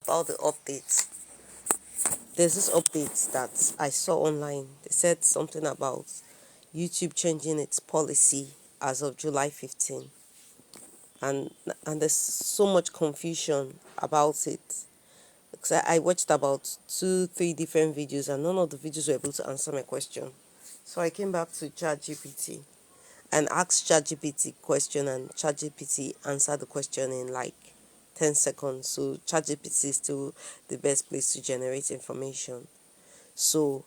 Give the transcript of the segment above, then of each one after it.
About the updates. There's this update that I saw online. They said something about YouTube changing its policy as of July 15. And and there's so much confusion about it. Because I watched about two, three different videos and none of the videos were able to answer my question. So I came back to ChatGPT and asked ChatGPT question, and ChatGPT answered the question in like 10 seconds. So ChatGPT is still the best place to generate information. So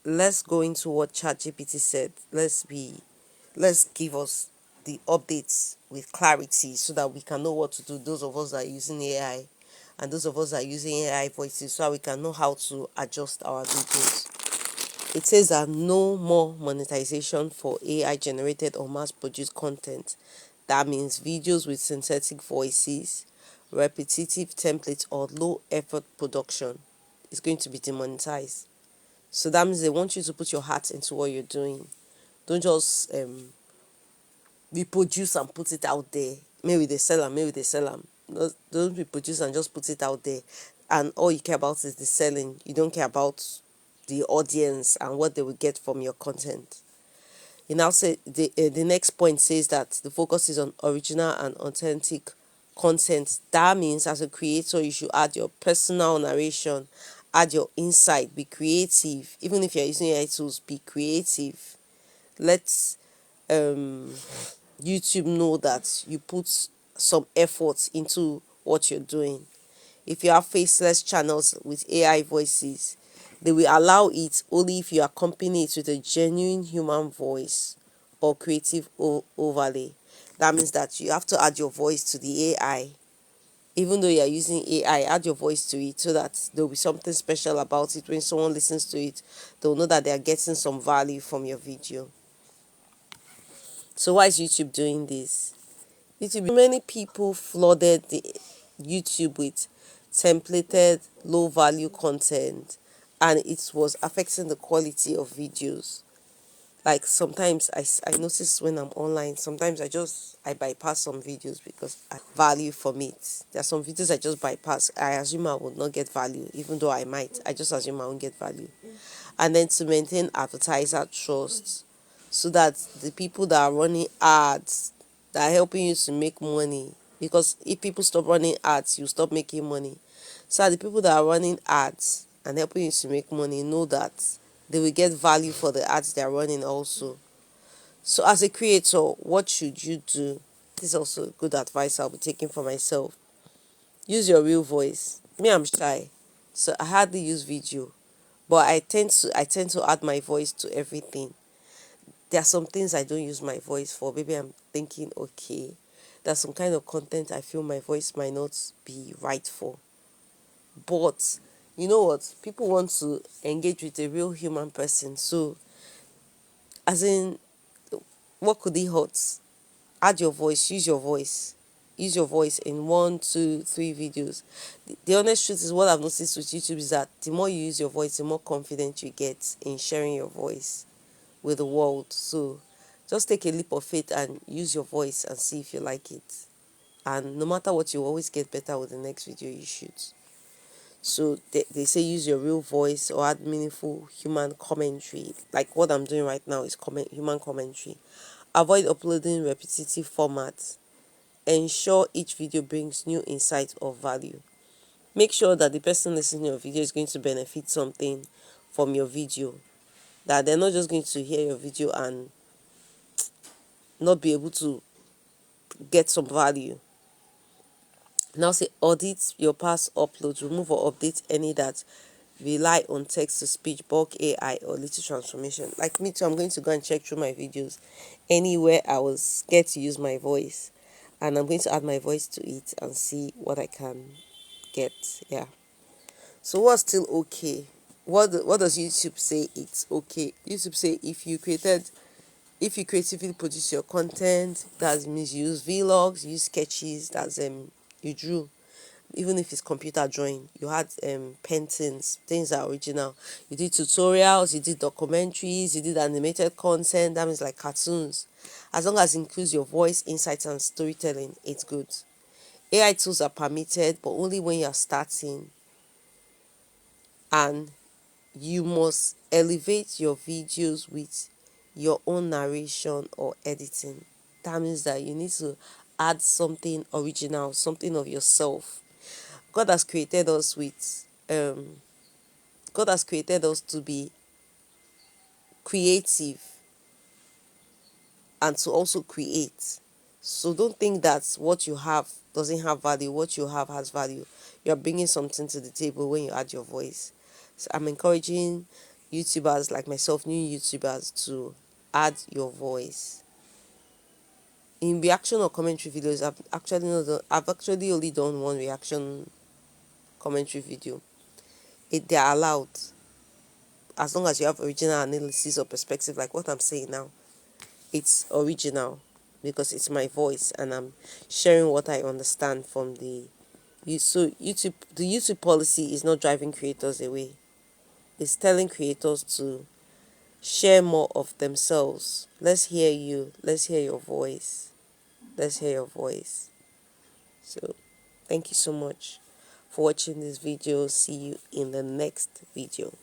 let's go into what ChatGPT said. Let's give us the updates with clarity so that we can know what to do. Those of us that are using AI and those of us that are using AI voices, so that we can know how to adjust our videos. It says that no more monetization for AI generated or mass produced content. That means videos with synthetic voices, repetitive templates, or low effort production is going to be demonetized. So that means they want you to put your heart into what you're doing. Don't just reproduce and put it out there. Maybe they sell them, maybe they sell them. Don't reproduce and just put it out there. And all you care about is the selling. You don't care about the audience and what they will get from your content. You now say the next point says that the focus is on original and authentic content. That means as a creator, you should add your personal narration, add your insight, be creative. Even if you're using AI tools, be creative. Let's um YouTube know that you put some effort into what you're doing. If you have faceless channels with AI voices, they will allow it only if you accompany it with a genuine human voice or creative overlay. That means that you have to add your voice to the AI. Even though you're using AI, add your voice to it so that there'll be something special about it. When someone listens to it, they'll know that they are getting some value from your video. So why is YouTube doing this? YouTube, many people flooded the YouTube with templated low value content, and it was affecting the quality of videos. Like sometimes I notice when I'm online, sometimes I bypass some videos because I value from it. There are some videos I just bypass. I assume I will not get value, even though I might. I just assume I won't get value. And then to maintain advertiser trust, so that the people that are running ads, that are helping you to make money, because if people stop running ads, you stop making money. So the people that are running ads and helping you to make money know that they will get value for the ads they're running also. So as a creator, what should you do? This is also good advice I'll be taking for myself. Use your real voice. Me, I'm shy, so I hardly use video, but I tend to add my voice to everything. There are some things I don't use my voice for. Maybe I'm thinking, okay, there's some kind of content I feel my voice might not be right for. But you know what? People want to engage with a real human person. So, as in, what could it hurt? Add your voice, use your voice. Use your voice in one, two, three videos. The honest truth is, what I've noticed with YouTube is that the more you use your voice, the more confident you get in sharing your voice with the world. So just take a leap of faith and use your voice and see if you like it. And no matter what, you always get better with the next video you shoot. So they say use your real voice or add meaningful human commentary. Like what I'm doing right now is human commentary. Avoid uploading repetitive formats. Ensure each video brings new insight or value. Make sure that the person listening to your video is going to benefit something from your video. That they're not just going to hear your video and not be able to get some value. Now say audit your past uploads, remove or update any that rely on text to speech, bulk AI, or little transformation. Like me too, I'm going to go and check through my videos anywhere I was scared to use my voice, and I'm going to add my voice to it and see what I can get. Yeah. So what's still okay? What does YouTube say it's okay? YouTube say if you creatively produce your content, that means you use vlogs, you use sketches, that's you drew, even if it's computer drawing, you had paintings, things that are original, you did tutorials, you did documentaries, you did animated content, that means like cartoons. As long as it includes your voice, insights, and storytelling, it's good. AI tools are permitted, but only when you're starting, and you must elevate your videos with your own narration or editing. That means that you need to add something original, something of yourself. God has created us with God has created us to be creative and to also create. So don't think that what you have doesn't have value. What you have has value. You're bringing something to the table when you add your voice. So I'm encouraging YouTubers like myself, new YouTubers, to add your voice. In reaction or commentary videos, I've actually only done one reaction commentary video. They are allowed, as long as you have original analysis or perspective, like what I'm saying now. It's original because it's my voice and I'm sharing what I understand from the so YouTube. The YouTube policy is not driving creators away. It's telling creators to share more of themselves. Let's hear you. Let's hear your voice. Let's hear your voice. So thank you so much for watching this video. See you in the next video.